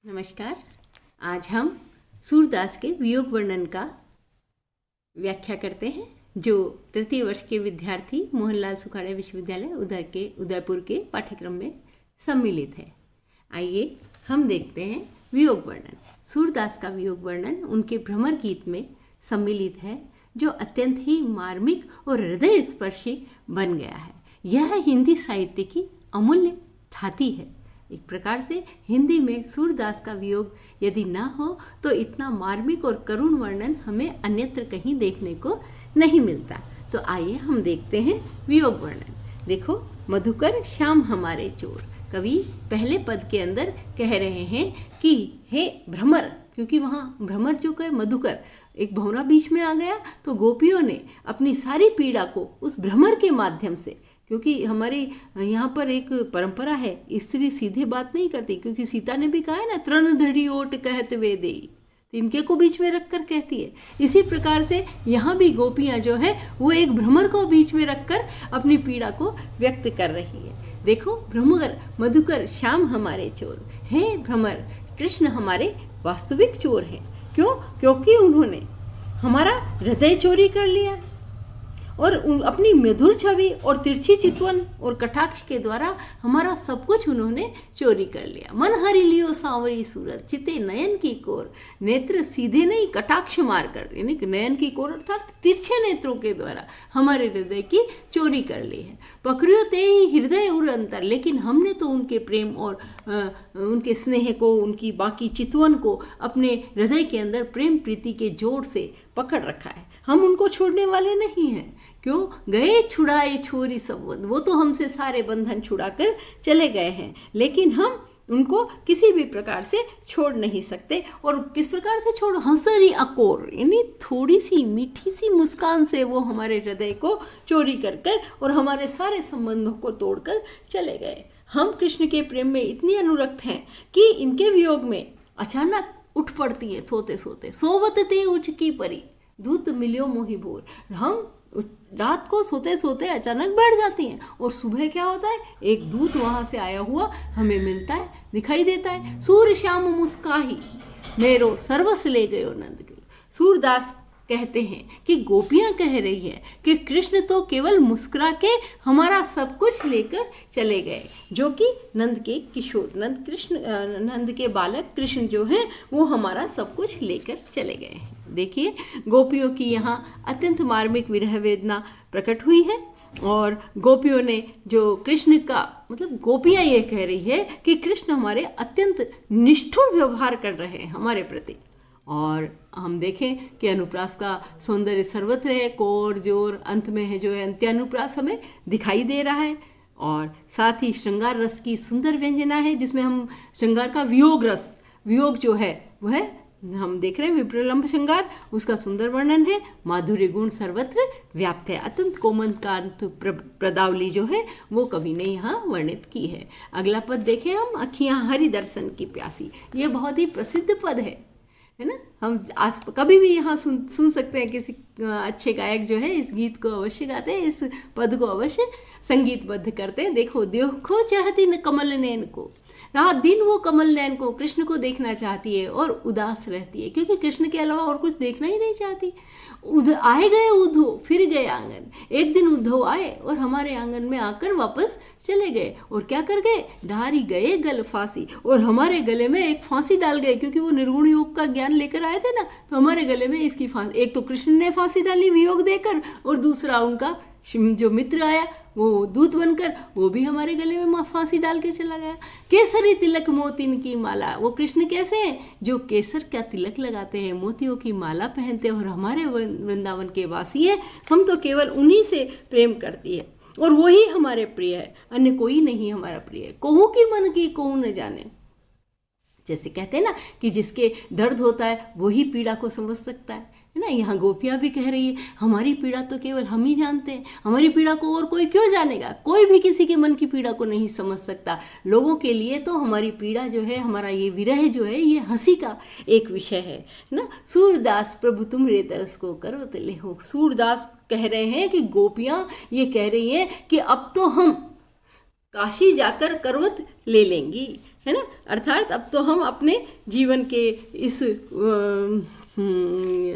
नमस्कार। आज हम सूरदास के वियोग वर्णन का व्याख्या करते हैं, जो तृतीय वर्ष के विद्यार्थी मोहनलाल सुखाड़े विश्वविद्यालय उदयपुर के पाठ्यक्रम में सम्मिलित है। आइए हम देखते हैं वियोग वर्णन। सूरदास का वियोग वर्णन उनके भ्रमर गीत में सम्मिलित है, जो अत्यंत ही मार्मिक और हृदय स्पर्शी बन गया है। यह हिंदी साहित्य की अमूल्य धाती है। एक प्रकार से हिंदी में सूरदास का वियोग यदि ना हो तो इतना मार्मिक और करुण वर्णन हमें अन्यत्र कहीं देखने को नहीं मिलता। तो आइए हम देखते हैं वियोग वर्णन। देखो, मधुकर श्याम हमारे चोर। कवि पहले पद के अंदर कह रहे हैं कि हे भ्रमर, क्योंकि वहाँ भ्रमर जो कहे मधुकर, एक भंवरा बीच में आ गया तो गोपियों ने अपनी सारी पीड़ा को उस भ्रमर के माध्यम से, क्योंकि हमारे यहाँ पर एक परंपरा है, स्त्री सीधे बात नहीं करती, क्योंकि सीता ने भी कहा है ना, तृण धड़ी ओट कहत वे देई, इनके को बीच में रखकर कहती है। इसी प्रकार से यहाँ भी गोपियाँ जो है वो एक भ्रमर को बीच में रखकर अपनी पीड़ा को व्यक्त कर रही है। देखो, भ्रमर मधुकर श्याम हमारे चोर। हे भ्रमर, कृष्ण हमारे वास्तविक चोर हैं। क्यों? क्योंकि उन्होंने हमारा हृदय चोरी कर लिया और अपनी मधुर छवि और तिरछी चितवन और कटाक्ष के द्वारा हमारा सब कुछ उन्होंने चोरी कर लिया। मन हरि लियो सांवरी सूरत, चिते नयन की कोर। नेत्र सीधे नहीं, कटाक्ष मारकर, यानी नयन की कोर अर्थात तिरछे नेत्रों के द्वारा हमारे हृदय की चोरी कर ली है। पकड़ियो ते ही हृदय उर अंतर, लेकिन हमने तो उनके प्रेम और उनके स्नेह को, उनकी बाकी चितवन को अपने हृदय के अंदर प्रेम प्रीति के जोर से पकड़ रखा है। हम उनको छोड़ने वाले नहीं हैं। क्यों? गए छुड़ाए छोरी संवद, वो तो हमसे सारे बंधन छुड़ाकर चले गए हैं, लेकिन हम उनको किसी भी प्रकार से छोड़ नहीं सकते। और किस प्रकार से छोड़? हंसरी अकोर, यानी थोड़ी सी मीठी सी मुस्कान से वो हमारे हृदय को चोरी कर कर और हमारे सारे संबंधों को तोड़कर चले गए। हम कृष्ण के प्रेम में इतनी अनुरक्त हैं कि इनके वियोग में अचानक उठ पड़ती है सोते सोते। सोवत ते उच की परी, दूत मिलियो मोहि भोर। हम रात को सोते सोते अचानक बैठ जाती हैं और सुबह क्या होता है, एक दूत वहाँ से आया हुआ हमें मिलता है, दिखाई देता है। सूर श्याम मुस्काही, मेरो सर्वस ले गयो नंद के। सूरदास कहते हैं कि गोपियाँ कह रही है कि कृष्ण तो केवल मुस्कुरा के हमारा सब कुछ लेकर चले गए, जो कि नंद के किशोर, नंद के बालक कृष्ण जो हैं वो हमारा सब कुछ लेकर चले गए हैं। देखिए, गोपियों की यहाँ अत्यंत मार्मिक विरह वेदना प्रकट हुई है और गोपियों ने जो कृष्ण का, मतलब गोपियाँ ये कह रही है कि कृष्ण हमारे अत्यंत निष्ठुर व्यवहार कर रहे हैं हमारे प्रति। और हम देखें कि अनुप्रास का सौंदर्य सर्वत्र है, कोर जोर अंत में है जो है अंत्यानुप्रास हमें दिखाई दे रहा है। और साथ ही श्रृंगार रस की सुंदर व्यंजना है, जिसमें हम श्रृंगार का वियोग रस, वियोग जो है वह हम देख रहे हैं, विप्रलंब श्रृंगार, उसका सुंदर वर्णन है। माधुर्य गुण सर्वत्र व्याप्त है। अत्यंत कोमल कांत प्रदावली जो है वो कवि ने यहाँ वर्णित की है। अगला पद देखें हम, अखियाँ हरि दर्शन की प्यासी। ये बहुत ही प्रसिद्ध पद है ना। हम आज कभी भी यहाँ सुन सकते हैं, किसी अच्छे गायक जो है इस गीत को अवश्य गाते हैं, इस पद को अवश्य संगीतबद्ध करते हैं। देखो चाहती न कमल नैन को, रात दिन वो कमल नैन को, कृष्ण को देखना चाहती है और उदास रहती है, क्योंकि कृष्ण के अलावा और कुछ देखना ही नहीं चाहती। आए गए उद्धव फिर गए आंगन। एक दिन उद्धव आए और हमारे आंगन में आकर वापस चले गए, और क्या कर गए? डारी गए गल फांसी, और हमारे गले में एक फांसी डाल गए, क्योंकि वो निर्गुण योग का ज्ञान लेकर आए थे ना, तो हमारे गले में इसकी फांसी, एक तो कृष्ण ने फांसी डाली वियोग देकर, और दूसरा उनका जो मित्र आया वो दूत बनकर, वो भी हमारे गले में फांसी डाल के चला गया। केसरी तिलक मोतिन की माला, वो कृष्ण कैसे हैं? जो केसर का तिलक लगाते हैं, मोतियों की माला पहनते हैं और हमारे वृंदावन के वासी हैं। हम तो केवल उन्हीं से प्रेम करती है और वही हमारे प्रिय है, अन्य कोई नहीं हमारा प्रिय है। कहूँ की मन की कहूँ न जाने, जैसे कहते हैं ना कि जिसके दर्द होता है वही पीड़ा को समझ सकता है ना। यहाँ गोपियाँ भी कह रही है, हमारी पीड़ा तो केवल हम ही जानते हैं, हमारी पीड़ा को और कोई क्यों जानेगा? कोई भी किसी के मन की पीड़ा को नहीं समझ सकता। लोगों के लिए तो हमारी पीड़ा जो है, हमारा ये विरह जो है, ये हंसी का एक विषय है ना। सूरदास प्रभु तुम रे तरस को करो तले हो। सूरदास कह रहे हैं कि गोपियाँ ये कह रही हैं कि अब तो हम काशी जाकर करवत ले लेंगी, है ना। अर्थात अब तो हम अपने जीवन के इस है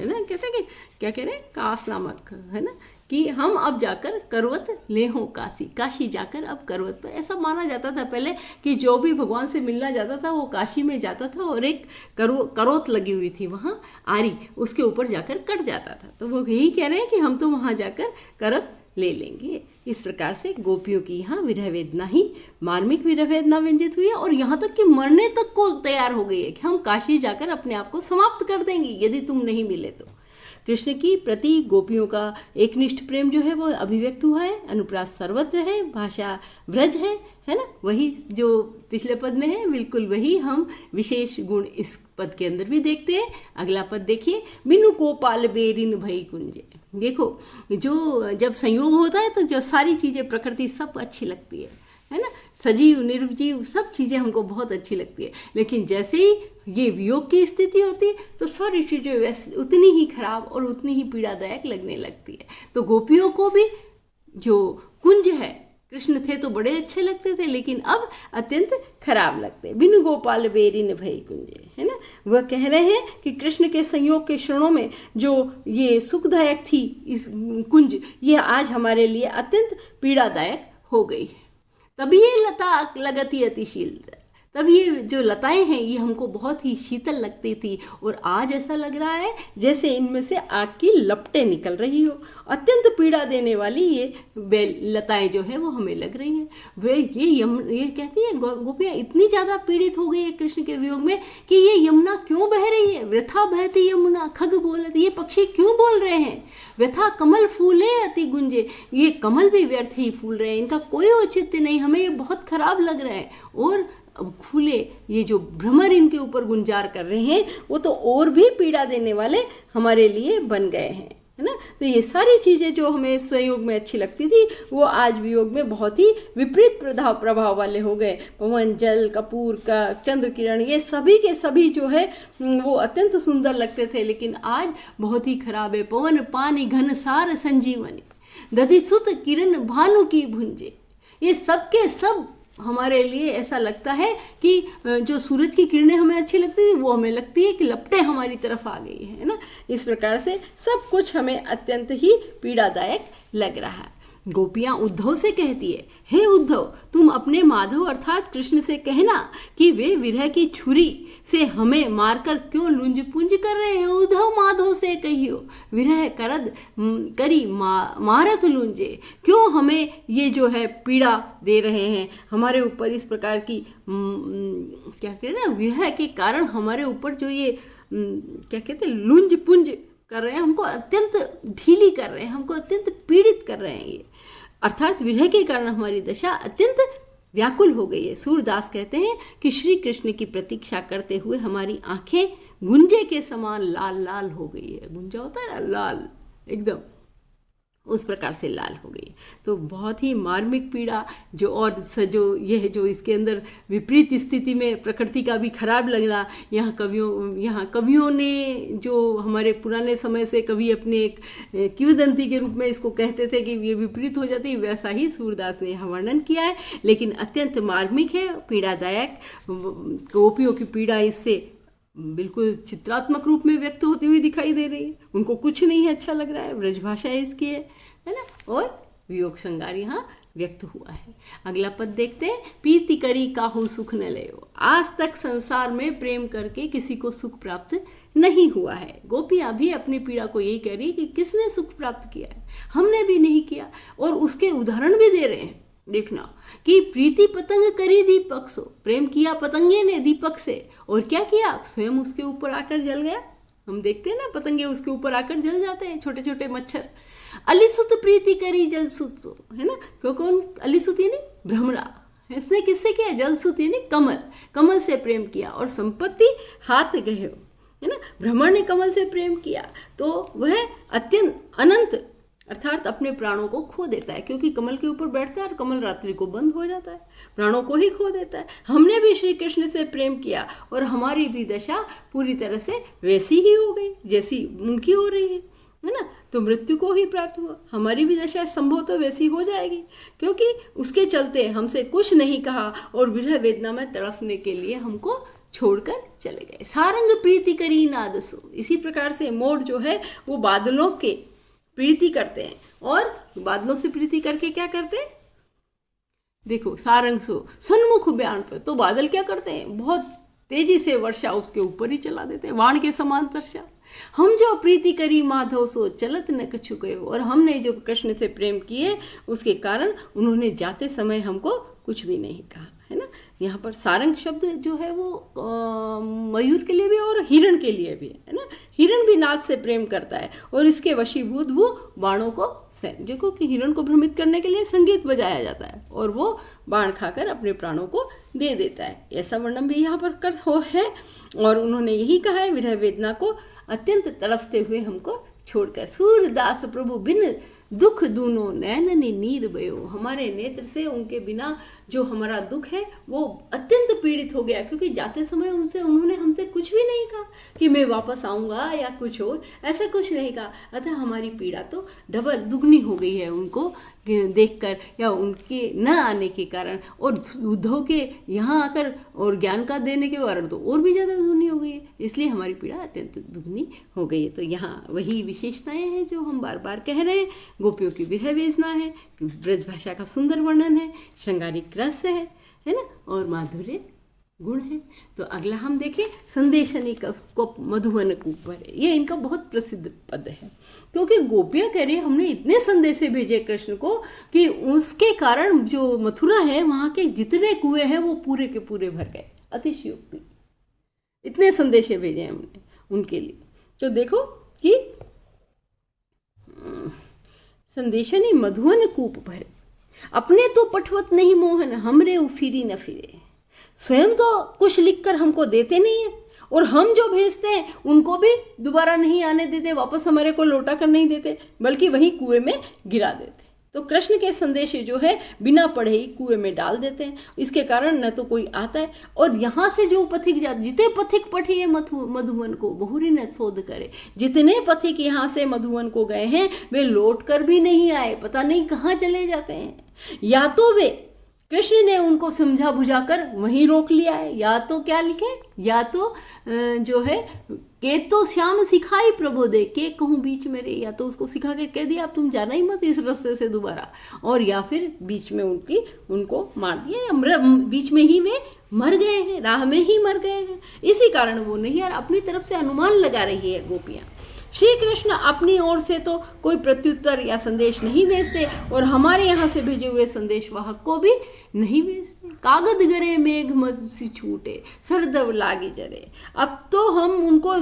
ना, कहते हैं कि क्या कह रहे हैं, काश नामक, है ना, कि हम अब जाकर करवत ले हो काशी, काशी जाकर अब करवत पर। ऐसा माना जाता था पहले कि जो भी भगवान से मिलना जाता था वो काशी में जाता था और एक करोत लगी हुई थी वहाँ आरी, उसके ऊपर जाकर कट जाता था। तो वो यही कह रहे हैं कि हम तो वहाँ जाकर करत ले लेंगे। इस प्रकार से गोपियों की यहाँ विरह वेदना ही मार्मिक विरह वेदना व्यंजित हुई है और यहाँ तक कि मरने तक को तैयार हो गई है कि हम काशी जाकर अपने आप को समाप्त कर देंगे यदि तुम नहीं मिले तो। कृष्ण की प्रति गोपियों का एकनिष्ठ प्रेम जो है वो अभिव्यक्त हुआ है। अनुप्रास सर्वत्र है, भाषा ब्रज है ना, वही जो पिछले पद में है बिल्कुल वही हम विशेष गुण इस पद के अंदर भी देखते हैं। अगला पद देखिए, बिनु गोपाल बेरिन भई कुंजे। देखो, जो जब संयोग होता है तो जो सारी चीज़ें प्रकृति सब अच्छी लगती है ना, सजीव निर्जीव सब चीज़ें हमको बहुत अच्छी लगती है, लेकिन जैसे ही ये वियोग की स्थिति होती है तो सारी चीज़ें वैसे उतनी ही खराब और उतनी ही पीड़ादायक लगने लगती है। तो गोपियों को भी जो कुंज है, कृष्ण थे तो बड़े अच्छे लगते थे लेकिन अब अत्यंत खराब लगते हैं। बिनु गोपाल बेरिन भई कुंजे, है ना, वह कह रहे हैं कि कृष्ण के संयोग के क्षणों में जो ये सुखदायक थी इस कुंज, ये आज हमारे लिए अत्यंत पीड़ादायक हो गई है। तभी ये लता लगती अतिशील, तब ये जो लताएं हैं ये हमको बहुत ही शीतल लगती थी और आज ऐसा लग रहा है जैसे इनमें से आग की लपटें निकल रही हो। अत्यंत पीड़ा देने वाली ये लताएं जो है वो हमें लग रही हैं। वे ये कहती है गोपियाँ इतनी ज़्यादा पीड़ित हो गई है कृष्ण के वियोग में कि ये यमुना क्यों बह रही है, वृथा बहती यमुना खग बोलत, ये पक्षी क्यों बोल रहे हैं, व्यथा कमल फूले अति गुंजे, ये कमल भी व्यर्थ ही फूल रहे हैं, इनका कोई औचित्य नहीं, हमें ये बहुत खराब लग रहा है। और अब फूले ये जो भ्रमर इनके ऊपर गुंजार कर रहे हैं वो तो और भी पीड़ा देने वाले हमारे लिए बन गए हैं, है ना। तो ये सारी चीज़ें जो हमें संयोग में अच्छी लगती थी वो आज वियोग में बहुत ही विपरीत प्रभाव वाले हो गए। पवन, जल, कपूर का, चंद्र किरण, ये सभी के सभी जो है वो अत्यंत सुंदर लगते थे लेकिन आज बहुत ही खराब है। पवन पानी घन सार संजीवनी, दधि सुत किरण भानु की भुंजे, ये सब के सब हमारे लिए ऐसा लगता है कि जो सूरज की किरणें हमें अच्छी लगती थी वो हमें लगती है कि लपटें हमारी तरफ आ गई है ना। इस प्रकार से सब कुछ हमें अत्यंत ही पीड़ादायक लग रहा है। गोपियाँ उद्धव से कहती है, हे उद्धव, तुम अपने माधव अर्थात कृष्ण से कहना कि वे विरह की छुरी से हमें मारकर क्यों लुंज पुंज कर रहे हैं। उद्धव माधव से कहियो, विरह करद करी मारत लुंजे, क्यों हमें ये जो है पीड़ा दे रहे हैं, हमारे ऊपर इस प्रकार की क्या कहते हैं ना, विरह के कारण हमारे ऊपर जो ये क्या कहते हैं लुंज पुंज कर रहे हैं, हमको अत्यंत ढीली कर रहे हैं, हमको अत्यंत पीड़ित कर रहे हैं। ये अर्थात विरह के कारण हमारी दशा अत्यंत व्याकुल हो गई है। सूरदास कहते हैं कि श्री कृष्ण की प्रतीक्षा करते हुए हमारी आंखें गुंजे के समान लाल लाल हो गई है। गुंजा होता है ना लाल, एकदम उस प्रकार से लाल हो गई। तो बहुत ही मार्मिक पीड़ा जो और जो यह जो इसके अंदर विपरीत स्थिति में प्रकृति का भी खराब लगना, यहाँ कवियों ने जो हमारे पुराने समय से कवि अपने एक किंवदंती के रूप में इसको कहते थे कि ये विपरीत हो जाती, वैसा ही सूरदास ने यहाँ वर्णन किया है। लेकिन अत्यंत मार्मिक है, पीड़ादायक। गोपियों की पीड़ा इससे बिल्कुल चित्रात्मक रूप में व्यक्त होती हुई दिखाई दे रही है। उनको कुछ नहीं अच्छा लग रहा है, ब्रजभाषा इसकी है ना, और वियोग श्रृंगार यहाँ व्यक्त हुआ है। अगला पद देखते हैं, प्रीति करी काहू सुख न लयो। आज तक संसार में प्रेम करके किसी को सुख प्राप्त नहीं हुआ है। गोपियाँ भी अपनी पीड़ा को यही कह रही है कि किसने सुख प्राप्त किया है, हमने भी नहीं किया। और उसके उदाहरण भी दे रहे हैं, देखना कि प्रीति पतंग करी दीपक सो, प्रेम किया पतंगे ने दीपक से और क्या किया, स्वयं उसके ऊपर आकर जल गया। हम देखते हैं ना पतंगे उसके ऊपर आकर जल जाते हैं, छोटे छोटे मच्छर। अलिसुत प्रीति करी जलसुत सो, है ना, क्यों कौन अलिसुत यानी भ्रमरा, इसने किससे किया, जलसुत यानी कमल, कमल से प्रेम किया और संपत्ति हाथ गए, है ना। भ्रमर ने कमल से प्रेम किया तो वह अत्यंत अनंत अर्थात अपने प्राणों को खो देता है, क्योंकि कमल के ऊपर बैठता है और कमल रात्रि को बंद हो जाता है, प्राणों को ही खो देता है। हमने भी श्री कृष्ण से प्रेम किया और हमारी भी दशा पूरी तरह से वैसी ही हो गई जैसी उनकी हो रही है है ना, तो मृत्यु को ही प्राप्त हुआ। हमारी भी दशा संभव तो वैसी हो जाएगी, क्योंकि उसके चलते हमसे कुछ नहीं कहा और विरह वेदना में तड़पने के लिए हमको छोड़कर चले गए। सारंग प्रीति करी नादसो, इसी प्रकार से मोर जो है वो बादलों के प्रीति करते हैं, और बादलों से प्रीति करके क्या करते हैं, देखो सारंग सो सन्मुख ब्यान पर, तो बादल क्या करते हैं, बहुत तेजी से वर्षा उसके ऊपर ही चला देते हैं, वाण के समान वर्षा। हम जो प्रीति करी माधव सो चलत न कछु गयो, और हमने जो कृष्ण से प्रेम किए उसके कारण उन्होंने जाते समय हमको कुछ भी नहीं कहा, है ना। यहाँ पर सारंग शब्द जो है वो मयूर के लिए भी और हिरण के लिए भी है ना। हिरण भी नाद से प्रेम करता है और इसके वशीभूत वो बाणों को देखो कि हिरण को भ्रमित करने के लिए संगीत बजाया जाता है और वो बाण खाकर अपने प्राणों को दे देता है, ऐसा वर्णन भी यहाँ पर कर हो है। और उन्होंने यही कहा है, विरह वेदना को अत्यंत तड़पते हुए हमको छोड़कर। सूरदास प्रभु बिन दुख दूनो नैननी नीर बयो, हमारे नेत्र से उनके बिना जो हमारा दुख है वो अत्यंत पीड़ित हो गया, क्योंकि जाते समय उन्होंने हमसे कुछ भी नहीं कहा कि मैं वापस आऊँगा या कुछ और, ऐसा कुछ नहीं कहा। अतः हमारी पीड़ा तो डबल दुगनी हो गई है उनको देखकर या उनके न आने के कारण, और उद्धव के यहाँ आकर और ज्ञान का देने के कारण तो और भी ज़्यादा दुगनी हो गई है, इसलिए हमारी पीड़ा अत्यंत दुगनी हो गई है। तो यहाँ वही विशेषताएं हैं जो हम बार बार कह रहे हैं। गोपियों की विरह वेदना है, ब्रज भाषा का सुंदर वर्णन है, श्रृंगारिक रस है ना, और माधुर्य गुण है। तो अगला हम देखें, संदेशनी को मधुवन कूपर, ये इनका बहुत प्रसिद्ध पद है, क्योंकि गोपियाँ कह रही हमने इतने संदेशे भेजे कृष्ण को कि उसके कारण जो मथुरा है वहाँ के जितने कुएं हैं वो पूरे के पूरे भर गए। अतिशयोक्ति, इतने संदेशे भेजे हमने उनके लिए। तो देखो कि संदेशनी मधुवन कूप भरे, अपने तो पठवत नहीं मोहन, हमरे उफिरी न फिरे। स्वयं तो कुछ लिखकर हमको देते नहीं है और हम जो भेजते हैं उनको भी दोबारा नहीं आने देते, वापस हमारे को लौटा कर नहीं देते, बल्कि वहीं कुएं में गिरा देते। तो कृष्ण के संदेश जो है बिना पढ़े ही कुएं में डाल देते हैं। इसके कारण न तो कोई आता है, और यहाँ से जो पथिक जितने पथिक पठिए मधुवन को बहुरी न शोध करे, जितने पथिक यहाँ से मधुवन को गए हैं वे लौट कर भी नहीं आए, पता नहीं कहाँ चले जाते हैं। या तो वे कृष्ण ने उनको समझा बुझाकर वहीं रोक लिया है, या तो क्या लिखे, या तो जो है के तो श्याम सिखाई प्रबोधे, के कहूँ बीच में रे, या तो उसको सिखा के कह दिया अब तुम जाना ही मत इस रास्ते से दोबारा, और या फिर बीच में उनको मार दिया, बीच में ही वे मर गए हैं, राह में ही मर गए हैं। इसी कारण वो नहीं, और अपनी तरफ से अनुमान लगा रही है गोपियाँ। श्री कृष्ण अपनी ओर से तो कोई प्रत्युत्तर या संदेश नहीं भेजते और हमारे यहाँ से भेजे हुए संदेश वाहक को भी नहीं भेजते। कागद गरे मेघ मसी छूटे, सरदब लागे जरे। अब तो हम उनको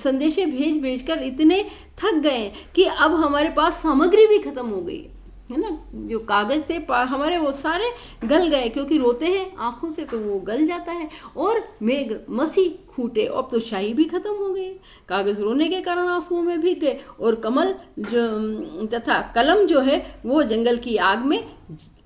संदेशे भेज कर इतने थक गए कि अब हमारे पास सामग्री भी खत्म हो गई है ना। जो कागज से हमारे वो सारे गल गए, क्योंकि रोते हैं आंखों से तो वो गल जाता है, और मेघ मसी खूटे, अब तो शाही भी खत्म हो गई। कागज रोने के कारण आंसुओं में भीग गए, और कमल जो तथा कलम जो है वो जंगल की आग में,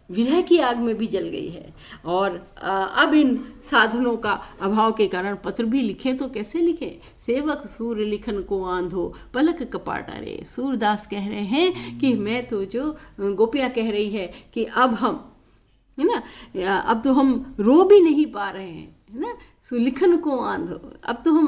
विरह की आग में भी जल गई है। और अब इन साधनों का अभाव के कारण पत्र भी लिखें तो कैसे लिखें। सेवक सूर्य लिखन को आंधो पलक कपाटा रे। सूरदास कह रहे हैं कि मैं तो, जो गोपियाँ कह रही है कि अब हम, है ना, अब तो हम रो भी नहीं पा रहे हैं, है ना, सुलिखन को आंधो, अब तो हम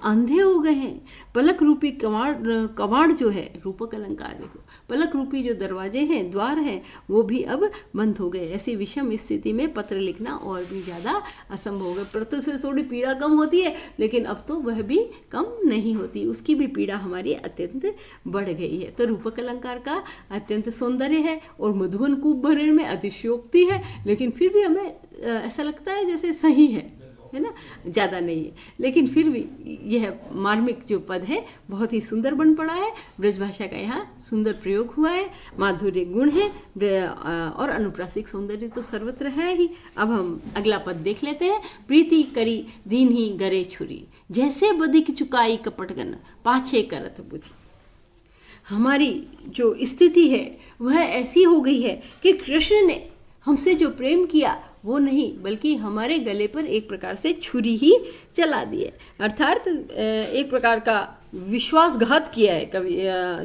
अंधे हो गए हैं। पलक रूपी कवाड़ जो है, रूपक अलंकार देखो, पलक रूपी जो दरवाजे हैं, द्वार हैं, वो भी अब बंद हो गए। ऐसी विषम स्थिति में पत्र लिखना और भी ज़्यादा असंभव हो गया। पत्र से थोड़ी पीड़ा कम होती है, लेकिन अब तो वह भी कम नहीं होती, उसकी भी पीड़ा हमारी अत्यंत बढ़ गई है। तो रूपक अलंकार का अत्यंत सौंदर्य है और मधुवन कूप भरे में अतिशयोक्ति है, लेकिन फिर भी हमें ऐसा लगता है जैसे सही है ना, ज़्यादा नहीं है, लेकिन फिर भी यह मार्मिक जो पद है बहुत ही सुंदर बन पड़ा है। ब्रजभाषा का यहाँ सुंदर प्रयोग हुआ है, माधुर्य गुण है और अनुप्रासिक सौंदर्य तो सर्वत्र है ही। अब हम अगला पद देख लेते हैं। प्रीति करी दीन ही गरे छुरी, जैसे बदिक चुकाई कपटगन पाछे करत बुद्धि। हमारी जो स्थिति है वह ऐसी हो गई है कि कृष्ण ने हमसे जो प्रेम किया वो नहीं, बल्कि हमारे गले पर एक प्रकार से छुरी ही चला दी है। अर्थात एक प्रकार का विश्वासघात किया है कवि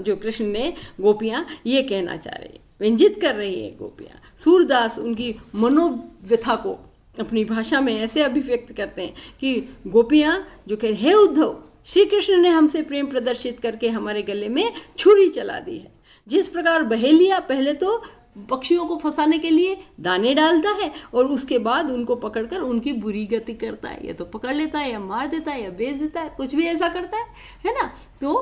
जो कृष्ण ने गोपियाँ ये कहना चाह रही है, व्यंजित कर रही है गोपियाँ। सूरदास उनकी मनोव्यथा को अपनी भाषा में ऐसे अभिव्यक्त करते हैं कि गोपियाँ जो कह हे उद्धव, श्री कृष्ण ने हमसे प्रेम प्रदर्शित करके हमारे गले में छुरी चला दी है। जिस प्रकार बहेलिया पहले तो पक्षियों को फंसाने के लिए दाने डालता है और उसके बाद उनको पकड़कर उनकी बुरी गति करता है, या तो पकड़ लेता है या मार देता है या बेच देता है, कुछ भी ऐसा करता है ना। तो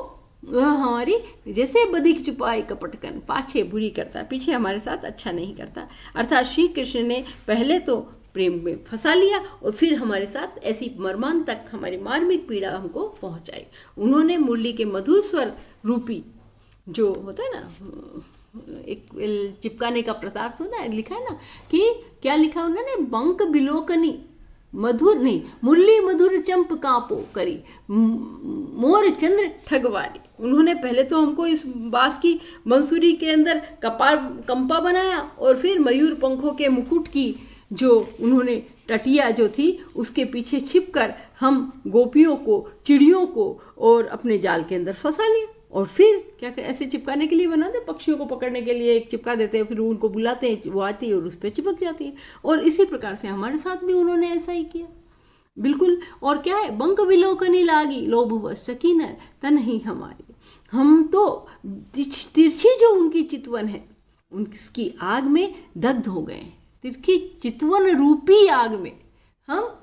वह हमारी जैसे बधिक चुपाई कपटकन, पाछे बुरी करता है, पीछे हमारे साथ अच्छा नहीं करता। अर्थात श्री कृष्ण ने पहले तो प्रेम में फंसा लिया और फिर हमारे साथ ऐसी मर्मांत तक हमारी मार्मिक पीड़ा हमको पहुंचाई। उन्होंने मुरली के मधुर स्वर रूपी जो होता है ना, एक चिपकाने का प्रसार सुना है, लिखा है ना कि क्या लिखा उन्होंने, बंक बिलोकनी मधुर नहीं, मुरली मधुर चंप कांपो करी मोर चंद्र ठगवारी। उन्होंने पहले तो हमको इस बांस की बंसुरी के अंदर कंपा बनाया और फिर मयूर पंखों के मुकुट की जो उन्होंने टटिया जो थी उसके पीछे छिपकर हम गोपियों को, चिड़ियों को और अपने जाल के अंदर फंसा लिया। और फिर क्या ऐसे चिपकाने के लिए बना दे, पक्षियों को पकड़ने के लिए एक चिपका देते हैं, फिर उनको बुलाते हैं, वो आती है और उस पर चिपक जाती है। और इसी प्रकार से हमारे साथ भी उन्होंने ऐसा ही किया, बिल्कुल। और क्या है, बंक विलोकनी लागी लोभ सकीन तन ही हमारी। हम तो तिरछी जो उनकी चितवन है उनकी आग में दग्ध हो गए। तिरछी चितवन रूपी आग में हम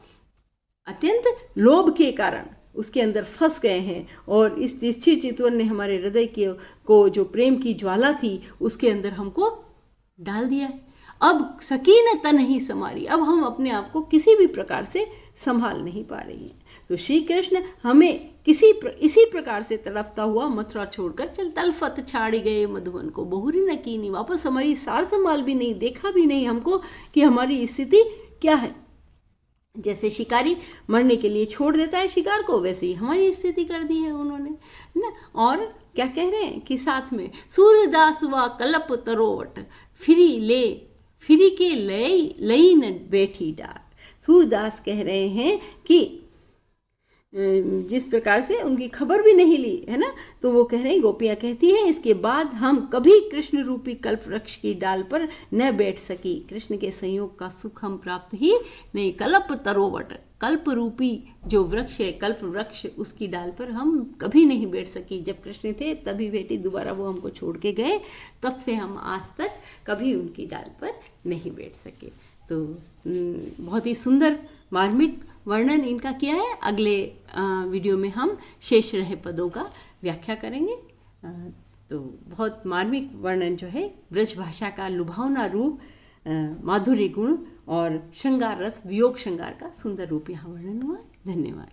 अत्यंत लोभ के कारण उसके अंदर फंस गए हैं और इस तिरछी चितवन ने हमारे हृदय को जो प्रेम की ज्वाला थी उसके अंदर हमको डाल दिया है। अब सकीन तन ही समारी, अब हम अपने आप को किसी भी प्रकार से संभाल नहीं पा रही हैं। तो श्री कृष्ण हमें इसी प्रकार से तड़पता हुआ मथुरा छोड़कर चल तलफत छाड़ी गए मधुवन को बहुरी न कीनी, वापस हमारी सार संभाल भी नहीं, देखा भी नहीं हमको कि हमारी स्थिति क्या है। जैसे शिकारी मरने के लिए छोड़ देता है शिकार को, वैसे ही हमारी स्थिति कर दी है उन्होंने ना। और क्या कह रहे हैं कि साथ में सूरदास व कलप तरोवट फिरी के लई न बैठी डार। सूरदास कह रहे हैं कि जिस प्रकार से उनकी खबर भी नहीं ली है ना, तो वो कह रहे हैं, गोपियाँ कहती हैं, इसके बाद हम कभी कृष्ण रूपी कल्प वृक्ष की डाल पर न बैठ सकी, कृष्ण के संयोग का सुख हम प्राप्त ही नहीं। कल्प तरोवट, कल्प रूपी जो वृक्ष है, कल्प वृक्ष, उसकी डाल पर हम कभी नहीं बैठ सकी। जब कृष्ण थे तभी बेटी, दोबारा वो हमको छोड़ के गए, तब से हम आज तक कभी उनकी डाल पर नहीं बैठ सके। तो बहुत ही सुंदर मार्मिक वर्णन इनका किया है। अगले वीडियो में हम शेष रहे पदों का व्याख्या करेंगे। तो बहुत मार्मिक वर्णन जो है, ब्रज भाषा का लुभावना रूप, माधुर्य गुण और श्रृंगार रस, वियोग श्रृंगार का सुंदर रूप यहाँ वर्णन हुआ। धन्यवाद।